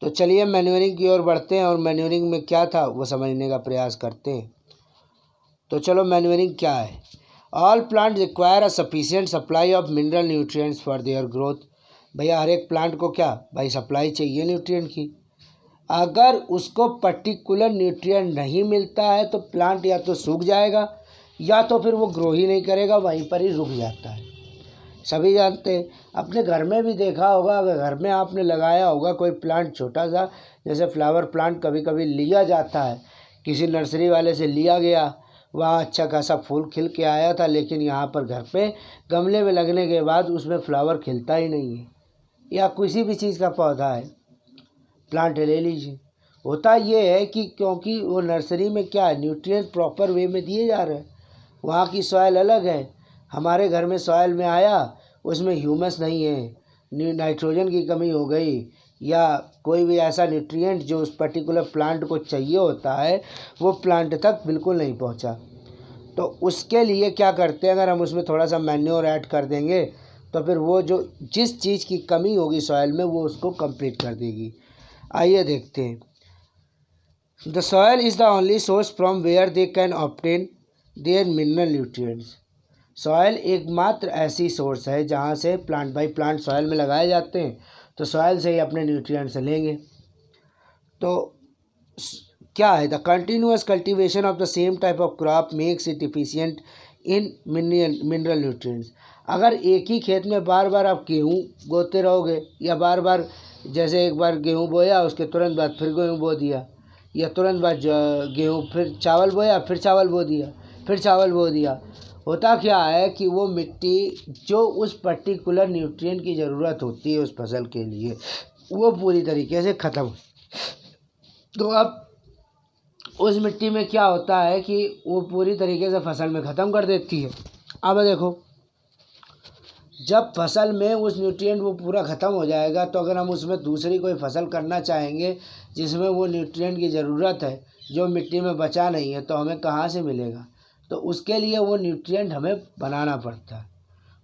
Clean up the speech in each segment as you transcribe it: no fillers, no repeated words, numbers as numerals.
तो चलिए मैन्योरिंग की ओर बढ़ते हैं और मैन्योरिंग में क्या था वो समझने का प्रयास करते हैं। तो चलो मैन्योरिंग क्या है। All plant require a sufficient supply of mineral nutrients for their growth. भैया हर एक प्लांट को क्या भाई सप्लाई चाहिए न्यूट्रिएंट की। अगर उसको पर्टिकुलर न्यूट्रिएंट नहीं मिलता है तो प्लांट या तो सूख जाएगा या तो फिर वो ग्रो ही नहीं करेगा, वहीं पर ही रुक जाता है। सभी जानते हैं, अपने घर में भी देखा होगा, अगर घर में आपने लगाया होगा कोई प्लांट छोटा सा, जैसे फ्लावर प्लांट कभी कभी लिया जाता है, किसी नर्सरी वाले से लिया गया, वहाँ अच्छा खासा फूल खिल के आया था, लेकिन यहाँ पर घर पे गमले में लगने के बाद उसमें फ्लावर खिलता ही नहीं है। या किसी भी चीज़ का पौधा है, प्लांट ले लीजिए, होता ये है कि क्योंकि वो नर्सरी में क्या है न्यूट्रिएंट प्रॉपर वे में दिए जा रहे हैं, वहाँ की सॉइल अलग है। हमारे घर में सॉइल में आया, उसमें ह्यूमस नहीं है, नाइट्रोजन की कमी हो गई, या कोई भी ऐसा न्यूट्रिएंट जो उस पर्टिकुलर प्लांट को चाहिए होता है वो प्लांट तक बिल्कुल नहीं पहुँचा। तो उसके लिए क्या करते हैं, अगर हम उसमें थोड़ा सा मैन्योर ऐड कर देंगे तो फिर वो जो जिस चीज़ की कमी होगी सॉइल में वो उसको कंप्लीट कर देगी। आइए देखते हैं। The soil is the only source from where they can obtain their mineral nutrients. Soil एकमात्र ऐसी सोर्स है जहाँ से प्लांट बाई प्लांट सॉइल में लगाए जाते हैं, तो सॉइल से ही अपने न्यूट्रिएंट्स लेंगे। तो क्या है, the continuous cultivation of the same type of crop makes it efficient in mineral nutrients. अगर एक ही खेत में बार बार आप गेहूँ बोते रहोगे, या बार बार जैसे एक बार गेहूँ बोया उसके तुरंत बाद फिर गेहूँ बो दिया, या तुरंत बाद गेहूँ फिर चावल बोया फिर चावल बो दिया फिर चावल बो दिया, होता क्या है कि वो मिट्टी जो उस पर्टिकुलर न्यूट्रिएंट की ज़रूरत होती है उस फसल के लिए वो पूरी तरीके से ख़त्म। तो अब उस मिट्टी में क्या होता है कि वो पूरी तरीके से फसल में ख़त्म कर देती है। अब देखो, जब फसल में उस न्यूट्रिएंट वो पूरा ख़त्म हो जाएगा तो अगर हम उसमें दूसरी कोई फसल करना चाहेंगे जिसमें वो न्यूट्रिएंट की ज़रूरत है जो मिट्टी में बचा नहीं है, तो हमें कहाँ से मिलेगा। तो उसके लिए वो न्यूट्रिएंट हमें बनाना पड़ता है,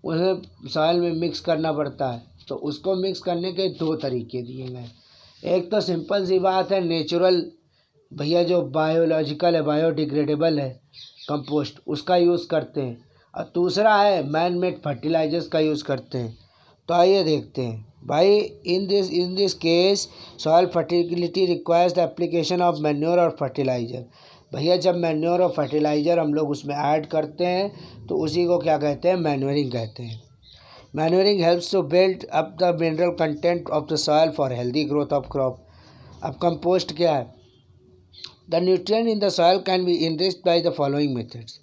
उसे सॉइल में मिक्स करना पड़ता है। तो उसको मिक्स करने के दो तरीके दिए गए। एक तो सिंपल सी बात है नेचुरल, भैया जो बायोलॉजिकल है बायोडिग्रेडेबल है कंपोस्ट, उसका यूज़ करते हैं, और दूसरा है मैन मेड फर्टिलाइजर्स का यूज़ करते हैं। तो आइए देखते हैं भाई। In this case soil fertility requires the application of manure और फर्टिलाइज़र। भैया जब मैन्योर और फर्टिलाइज़र हम लोग उसमें ऐड करते हैं तो उसी को क्या कहते हैं, मैन्योरिंग कहते हैं। Manuring helps to build up the mineral content of the soil for healthy growth of crop. अब कंपोस्ट क्या है, the nutrient in the soil can be enriched by the following methods.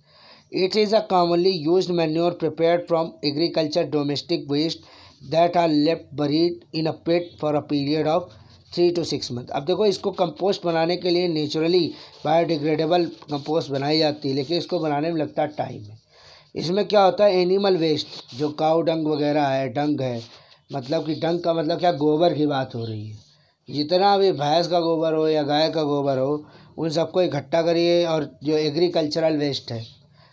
It is a commonly used manure prepared from agriculture domestic waste that are left buried in a pit for a period of 3 to 6 months। अब देखो, इसको compost बनाने के लिए naturally biodegradable compost बनाई जाती है, लेकिन इसको बनाने में लगता है टाइम है। इसमें क्या होता है, एनिमल वेस्ट जो काऊ डंग वगैरह है, डंग है, मतलब कि डंग का मतलब क्या, गोबर की बात हो रही है। जितना भी भैंस का गोबर हो या गाय का गोबर हो उन सबको इकट्ठा करिए। और जो एग्रीकल्चरल वेस्ट है,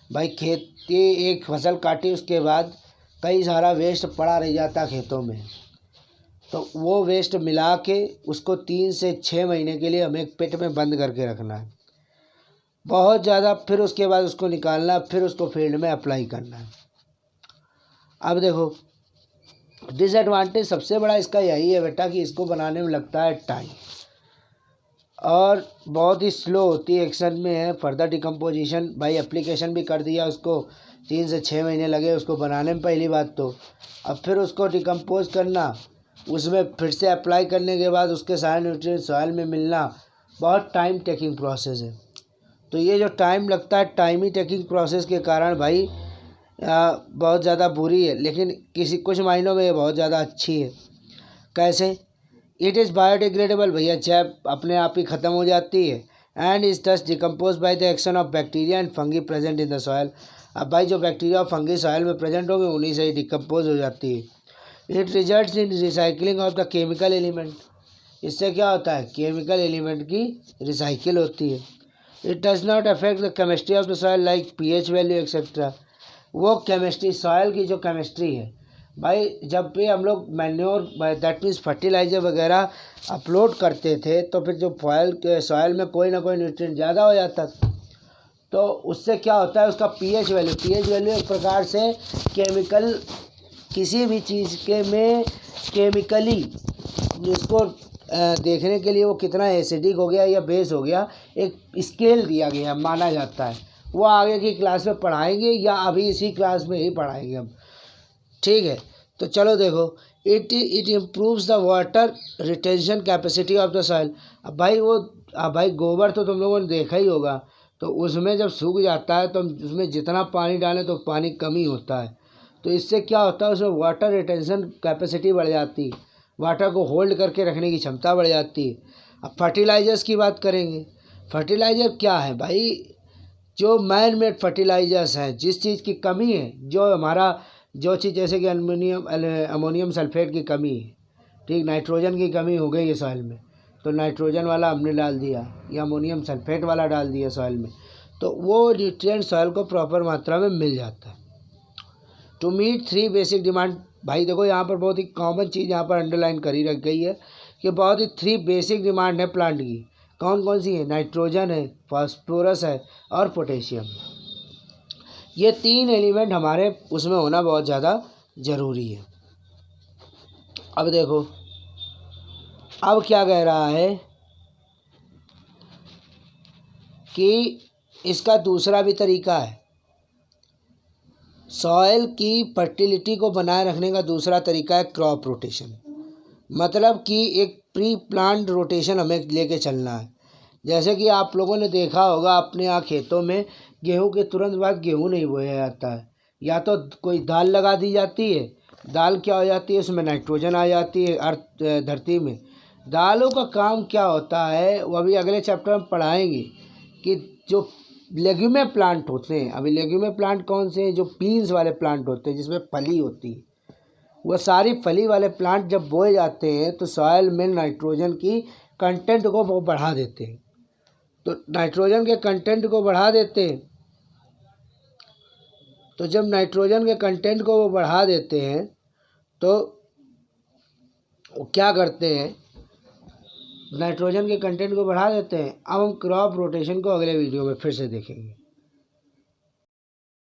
भाई खेती एक फसल काटी उसके बाद कई सारा वेस्ट पड़ा रह जाता खेतों में, तो वो वेस्ट मिला के उसको 3 से 6 महीने के लिए हमें एक पिट में बंद करके रखना है, बहुत ज़्यादा। फिर उसके बाद उसको निकालना, फिर उसको फील्ड में अप्लाई करना है। अब देखो, डिसएडवांटेज सबसे बड़ा इसका यही है बेटा कि इसको बनाने में लगता है टाइम, और बहुत ही स्लो होती है, एक्शन में है। फर्दर डिकम्पोजिशन भाई एप्लीकेशन भी कर दिया, उसको 3 से 6 महीने लगे उसको बनाने में पहली बात तो, अब फिर उसको डिकम्पोज करना, उसमें फिर से अप्लाई करने के बाद उसके सारे न्यूट्रिएंट सॉइल में मिलना, बहुत टाइम टेकिंग प्रोसेस है। तो ये जो टाइम लगता है, टाइम ही टेकिंग प्रोसेस के कारण भाई बहुत ज़्यादा बुरी है, लेकिन कुछ मायनों में ये बहुत ज़्यादा अच्छी है। कैसे, इट इज़ बायोडिग्रेडेबल, भैया जैब अपने आप ही ख़त्म हो जाती है। एंड इज दस decompose by the action of bacteria and fungi present in the soil. अब भाई जो बैक्टीरिया और फंगी सॉयल में प्रेजेंट होंगे उन्हीं से ही डिकम्पोज हो जाती है। It results in recycling of the chemical element. इससे क्या होता है, केमिकल एलिमेंट की रिसाइकिल होती है। It does not affect the chemistry of the soil like pH value etcetera. वो केमिस्ट्री, सॉयल की जो केमिस्ट्री है भाई जब भी हम लोग मैन्योर दैट मीन्स फर्टिलाइज़र वगैरह अपलोड करते थे तो फिर जो सॉइल में कोई ना कोई न्यूट्रिएंट ज़्यादा हो जाता था, तो उससे क्या होता है, उसका पीएच वैल्यू एक प्रकार से केमिकल, किसी भी चीज़ के में केमिकली जिसको देखने के लिए वो कितना एसिडिक हो गया या बेस हो गया, एक स्केल दिया गया माना जाता है। वो आगे की क्लास में पढ़ाएंगे या अभी इसी क्लास में ही पढ़ाएंगे हम, ठीक है। तो चलो देखो, it improves the water retention capacity of the soil. अब भाई गोबर तो तुम लोगों ने देखा ही होगा, तो उसमें जब सूख जाता है तो उसमें जितना पानी डालें तो पानी कम ही होता है। तो इससे क्या होता है, उसमें वाटर रिटेंशन कैपेसिटी बढ़ जाती है, वाटर को होल्ड करके रखने की क्षमता बढ़ जाती है। अब फर्टिलाइज़र्स की बात करेंगे। फर्टिलाइज़र क्या है भाई, जो मैन मेड फर्टिलाइज़र्स हैं, जिस चीज़ की कमी है, जो चीज़ जैसे कि अमोनियम सल्फेट की कमी है, ठीक, नाइट्रोजन की कमी हो गई है सॉइल में, तो नाइट्रोजन वाला हमने डाल दिया या अमोनियम सल्फेट वाला डाल दिया सॉइल में, तो वो न्यूट्रिएंट सॉइल को प्रॉपर मात्रा में मिल जाता है। टू मीट 3 बेसिक डिमांड, भाई देखो यहाँ पर बहुत ही कॉमन चीज़ यहाँ पर अंडरलाइन करी रख गई है कि बहुत ही 3 बेसिक डिमांड है प्लांट की। कौन कौन सी है, नाइट्रोजन है, फास्फोरस है और पोटेशियम। ये 3 एलिमेंट हमारे उसमें होना बहुत ज़्यादा ज़रूरी है। अब देखो, अब क्या कह रहा है कि इसका दूसरा भी तरीका है, सॉइल की फर्टिलिटी को बनाए रखने का दूसरा तरीका है क्रॉप रोटेशन। मतलब कि एक प्री प्लांट रोटेशन हमें लेके चलना है। जैसे कि आप लोगों ने देखा होगा अपने यहाँ खेतों में गेहूं के तुरंत बाद गेहूं नहीं बोया जाता है, या तो कोई दाल लगा दी जाती है। दाल क्या हो जाती है, उसमें नाइट्रोजन आ जाती है धरती में। दालों का काम क्या होता है वो अभी अगले चैप्टर में पढ़ाएंगे कि जो लेग्यूमे प्लांट होते हैं, अभी लेग्यूमे प्लांट कौन से हैं, जो बीन्स वाले प्लांट होते हैं जिसमें फली होती है, वह सारी फली वाले प्लांट जब बोए जाते हैं तो सॉइल में नाइट्रोजन की कंटेंट को वो बढ़ा देते हैं। तो नाइट्रोजन के कंटेंट को बढ़ा देते हैं, तो जब नाइट्रोजन के कंटेंट को वो बढ़ा देते हैं तो वो क्या करते हैं, नाइट्रोजन के कंटेंट को बढ़ा देते हैं। अब हम क्रॉप रोटेशन को अगले वीडियो में फिर से देखेंगे।